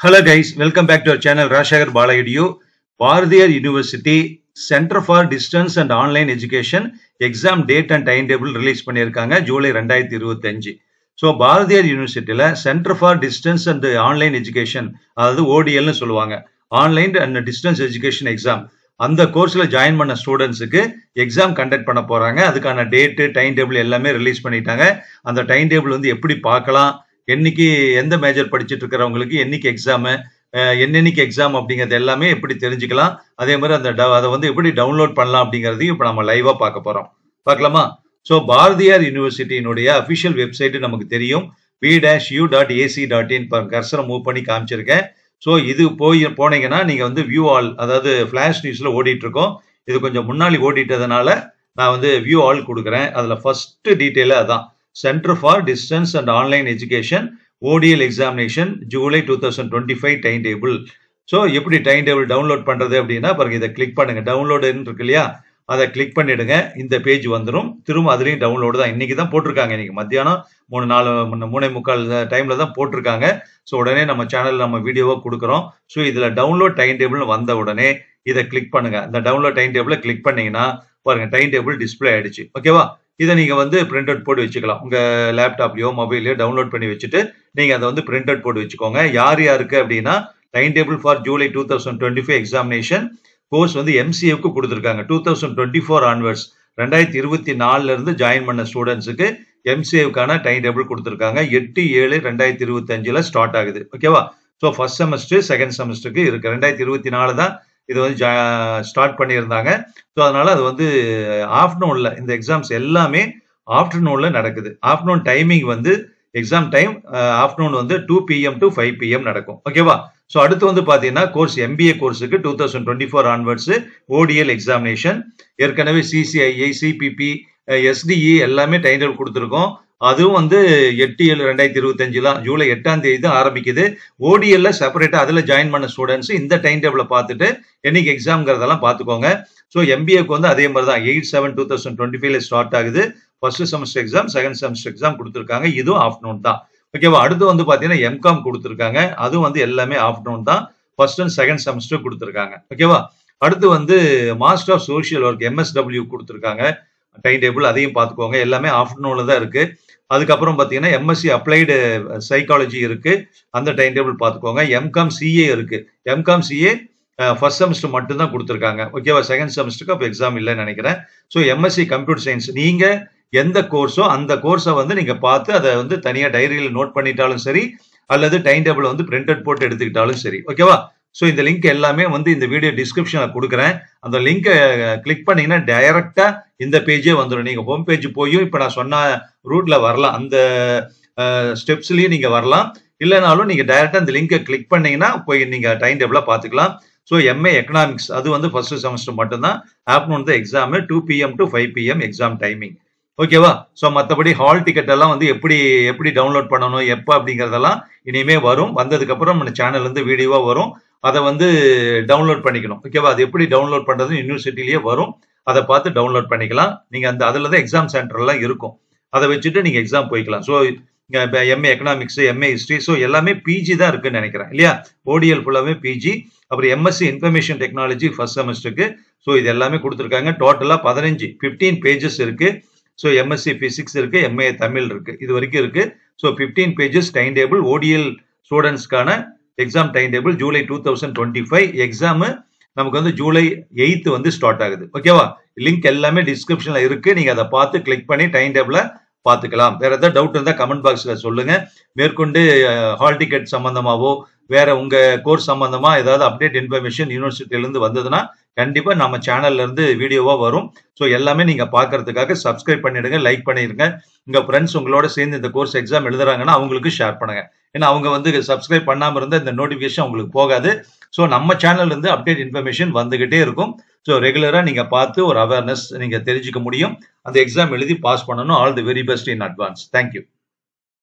Hello guys, welcome back to our channel Rashakar Balayidiyu. Bharatiyar University Center for Distance and Online Education exam date and timetable release பண்ணியிருக்காங்க July 2025. So Bharathiyar யூனிவர்சிட்டியில் centre for distance and online education, அதாவது ஓடிஎல்னு சொல்லுவாங்க, online and distance education exam, அந்த கோர்ஸில் join பண்ண ஸ்டூடெண்ட்ஸுக்கு exam conduct பண்ண போகிறாங்க. அதுக்கான டேட்டு டைம் டேபிள் எல்லாமே ரிலீஸ் பண்ணிட்டாங்க. அந்த டைம் டேபிள் வந்து எப்படி பார்க்கலாம், என்னைக்கு எந்த மேஜர் படிச்சுட்டு இருக்கிறவங்களுக்கு என்னைக்கு எக்ஸாமு, என்னென்னைக்கு எக்ஸாம் அப்படிங்கிறது எல்லாமே எப்படி தெரிஞ்சுக்கலாம், அதே மாதிரி அதை வந்து எப்படி டவுன்லோட் பண்ணலாம் அப்படிங்கிறதையும் இப்போ நம்ம லைவாக பார்க்க போகிறோம். பார்க்கலாமா? ஸோ பாரதியார் யூனிவர்சிட்டியினுடைய அஃபிஷியல் வெப்சைட் நமக்கு தெரியும், v-u.ac.in. கர்சரை மூவ் பண்ணி காமிச்சிருக்கேன். ஸோ இது போனீங்கன்னா நீங்கள் வந்து வியூ ஆல், அதாவது ஃபிளாஷ் நியூஸில் ஓடிட்டு இருக்கோம். இது கொஞ்சம் முன்னாடி ஓடிட்டதுனால நான் வந்து வியூ ஆல் கொடுக்குறேன். அதில் ஃபர்ஸ்ட் டீட்டெயிலே அதான், centre for distance and online education ODL examination July 2025 time table. So எப்படி டைம் டேபிள் டவுன்லோட் பண்ணுறது அப்படின்னா பாருங்க, இதை கிளிக் பண்ணுங்க. டவுன்லோடுன்னு இருக்கு இல்லையா, அதை கிளிக் பண்ணிடுங்க. இந்த பேஜ் வந்துடும். திரும்ப அதுலேயும் டவுன்லோடு தான். இன்னைக்கு தான் போட்டிருக்காங்க, இன்னைக்கு மத்தியானம் 3:45 டைம்ல தான் போட்டிருக்காங்க. ஸோ உடனே நம்ம சேனல் நம்ம வீடியோவை கொடுக்குறோம். ஸோ இதில் டவுன்லோட் டைம் டேபிள் வந்த உடனே இதை கிளிக் பண்ணுங்க. இந்த டவுன்லோட் டைம் டேபிளை கிளிக் பண்ணீங்கன்னா பாருங்க, டைம் டேபிள் டிஸ்பிளே ஆயிடுச்சு. ஓகேவா? இதை நீங்க வந்து பிரிண்ட் அவுட் போட்டு வச்சுக்கலாம். உங்க லேப்டாப்லயோ மொபைலையோ டவுன்லோட் பண்ணி வச்சுட்டு நீங்க அதை வந்து பிரிண்ட் அவுட் போட்டு வச்சுக்கோங்க. யார் யாருக்கு அப்படின்னா, time table for July 2025 examination course வந்து எம்சிஏக்கு கொடுத்துருக்காங்க. 2024 ஆன்வர்ட்ஸ், 2024 இருந்து ஜாயின் பண்ண ஸ்டூடெண்ட்ஸுக்கு எம்சிஏவுக்கான டைம் டேபிள் கொடுத்துருக்காங்க. 8/7/2025 ஸ்டார்ட் ஆகுது. ஓகேவா? ஸோ ஃபர்ஸ்ட் செமஸ்டர் செகண்ட் செமஸ்டருக்கு இருக்கு. 2024 தான் இது வந்து ஸ்டார்ட் பண்ணியிருந்தாங்க. ஸோ அதனால அது வந்து ஆஃப்டர்நூன்ல இந்த எக்ஸாம்ஸ் எல்லாமே ஆஃப்டர்நூன்ல நடக்குது. ஆஃப்டர்நூன் டைமிங் வந்து எக்ஸாம் டைம் ஆஃப்டர்நூன் வந்து 2 PM to 5 PM நடக்கும். ஓகேவா? ஸோ அடுத்து வந்து பார்த்தீங்கன்னா கோர்ஸ் எம்பிஏ கோர்ஸுக்கு 2024 ஆன்வர்ட்ஸ் ஓடிஎல் எக்ஸாமினேஷன், ஏற்கனவே சிசிஐஐ, சிபிபி, எஸ்டிஇ எல்லாமே டைம் டேபிள் கொடுத்துருக்கோம். அதுவும் வந்து 8/7/2025 தான், ஜூலை 8ஆம் தேதி தான் ஆரம்பிக்குது. ஓடிஎல்ல செப்பரேட்டா அதில் ஜாயின் பண்ண ஸ்டூடெண்ட்ஸ் இந்த டைம் டேபிளை பார்த்துட்டு என்னைக்கு எக்ஸாம்ங்கிறதெல்லாம் பார்த்துக்கோங்க. ஸோ எம்பிஏக்கு வந்து அதே மாதிரி தான் 8/7/2025 ஸ்டார்ட் ஆகுது. First semester exam, second semester exam கொடுத்துருக்காங்க. இதுவும் ஆஃப்டர்நூன் தான். ஓகேவா? அடுத்து வந்து பார்த்தீங்கன்னா எம்காம் கொடுத்துருக்காங்க. அதுவும் வந்து எல்லாமே ஆஃப்டர்நூன் தான். ஃபர்ஸ்ட் அண்ட் செகண்ட் செமஸ்டர் கொடுத்துருக்காங்க. ஓகேவா? அடுத்து வந்து master of social work MSW கொடுத்துருக்காங்க டைம் டேபிள், அதையும் பார்த்துக்கோங்க. எல்லாமே ஆஃப்டர்நூன்ல தான் இருக்கு. அதுக்கப்புறம் பார்த்தீங்கன்னா எம்எஸ்சி அப்ளைடு சைக்காலஜி இருக்கு, அந்த டைம் டேபிள் பார்த்துக்கோங்க. எம்காம் சிஏ இருக்கு. எம்காம் சிஏ ஃபர்ஸ்ட் செமஸ்டர் மட்டும் தான் கொடுத்துருக்காங்க. ஓகேவா? செகண்ட் செமஸ்டருக்கு அப்போ எக்ஸாம் இல்லைன்னு நினைக்கிறேன். ஸோ எம்எஸ்சி கம்ப்யூட்டர் சயின்ஸ், நீங்க எந்த கோர்ஸோ அந்த கோர்ஸை வந்து நீங்க பார்த்து அதை வந்து தனியா டைரியில் நோட் பண்ணிட்டாலும் சரி, அல்லது டைம் டேபிள் வந்து பிரிண்ட் அவுட் போட்டு எடுத்துக்கிட்டாலும் சரி. ஓகேவா? ஸோ இந்த லிங்க் எல்லாமே வந்து இந்த வீடியோ டிஸ்கிரிப்ஷன்ல கொடுக்குறேன். அந்த லிங்கை கிளிக் பண்ணீங்கன்னா டைரக்டா இந்த பேஜே வந்துடும். நீங்க ஹோம் பேஜ் போயும் இப்ப நான் சொன்ன ரூட்ல வரலாம், அந்த ஸ்டெப்ஸ்லயும் நீங்க வரலாம். இல்லைனாலும் நீங்க டைரக்டா இந்த லிங்கை கிளிக் பண்ணீங்கன்னா போய் நீங்க டைம் டேபிளா பார்த்துக்கலாம். ஸோ எம்ஏ எக்கனாமிக்ஸ் அது வந்து ஃபர்ஸ்ட் செமஸ்டர் மட்டும்தான், ஆஃப்டர்நூன் தான் exam, 2 PM to 5 PM exam timing. ஓகேவா? ஸோ மற்றபடி ஹால் டிக்கெட் எல்லாம் வந்து எப்படி டவுன்லோட் பண்ணணும், எப்போ அப்படிங்கிறதெல்லாம் இனிமே வரும். வந்ததுக்கு அப்புறம் நம்ம சேனல்ல இருந்து வீடியோவா வரும். அதை வந்து டவுன்லோட் பண்ணிக்கணும். ஓகேவா? அது எப்படி டவுன்லோட் பண்றது யூனிவர்சிட்டிலேயே வரும். அதை பார்த்து டவுன்லோட் பண்ணிக்கலாம். நீங்க அந்த அதுல தான் எக்ஸாம் சென்டர் எல்லாம் இருக்கும். அதை வச்சுட்டு நீங்க எக்ஸாம் போய்க்கலாம். So MA economics, MA history, so எல்லாமே பிஜி தான் இருக்குன்னு நினைக்கிறேன் இல்லையா? ஓடிஎல் ஃபுல்லாவே பிஜி. அப்புறம் எம்எஸ்சி இன்ஃபர்மேஷன் டெக்னாலஜி ஃபர்ஸ்ட் செமஸ்டருக்கு. ஸோ இது எல்லாமே கொடுத்துருக்காங்க. டோட்டலா 15 பேஜஸ் இருக்கு. ஸோ எம்எஸ்சி பிசிக்ஸ் இருக்கு, எம்ஏ தமிழ் இருக்கு, இது வரைக்கும் இருக்கு. So 15 pages time table ODL ஸ்டூடெண்ட்ஸ்க்கான exam time table July 2025. Exam நமக்கு வந்து ஜூலை 8 வந்து ஸ்டார்ட் ஆகுது. ஓகேவா? லிங்க் எல்லாமே டிஸ்கிரிப்ஷன்ல இருக்கு. நீங்க அதை பார்த்து கிளிக் பண்ணி டைம் டேபிளை பார்த்துக்கலாம். வேற ஏதாவது டவுட் இருந்தால் கமெண்ட் பாக்ஸ்ல சொல்லுங்க. மேற்கொண்டு ஹால் டிக்கெட் சம்பந்தமாவோ வேற உங்க கோர்ஸ் சம்பந்தமா ஏதாவது அப்டேட் இன்ஃபர்மேஷன் யூனிவர்சிட்டியில இருந்து வந்ததுன்னா கண்டிப்பா நம்ம சேனல்ல இருந்து வீடியோவா வரும். ஸோ எல்லாமே நீங்க பாக்குறதுக்காக சப்ஸ்கிரைப் பண்ணிடுங்க, லைக் பண்ணிடுங்க. உங்க ஃப்ரெண்ட்ஸ் உங்களோட சேர்ந்து இந்த கோர்ஸ் எக்ஸாம் எழுதுறாங்கன்னா அவங்களுக்கு ஷேர் பண்ணுங்க. ஏன்னா அவங்க வந்து சப்ஸ்கிரைப் பண்ணாம இருந்தா இந்த நோட்டிபிகேஷன் உங்களுக்கு போகாது. ஸோ நம்ம சேனல்ல இருந்து அப்டேட் இன்ஃபர்மேஷன் வந்துகிட்டே இருக்கும். ஸோ ரெகுலரா நீங்க பார்த்து ஒரு அவேர்னஸ் நீங்க தெரிஞ்சுக்க முடியும். அந்த எக்ஸாம் எழுதி பாஸ் பண்ணணும். All the very best in advance. Thank you.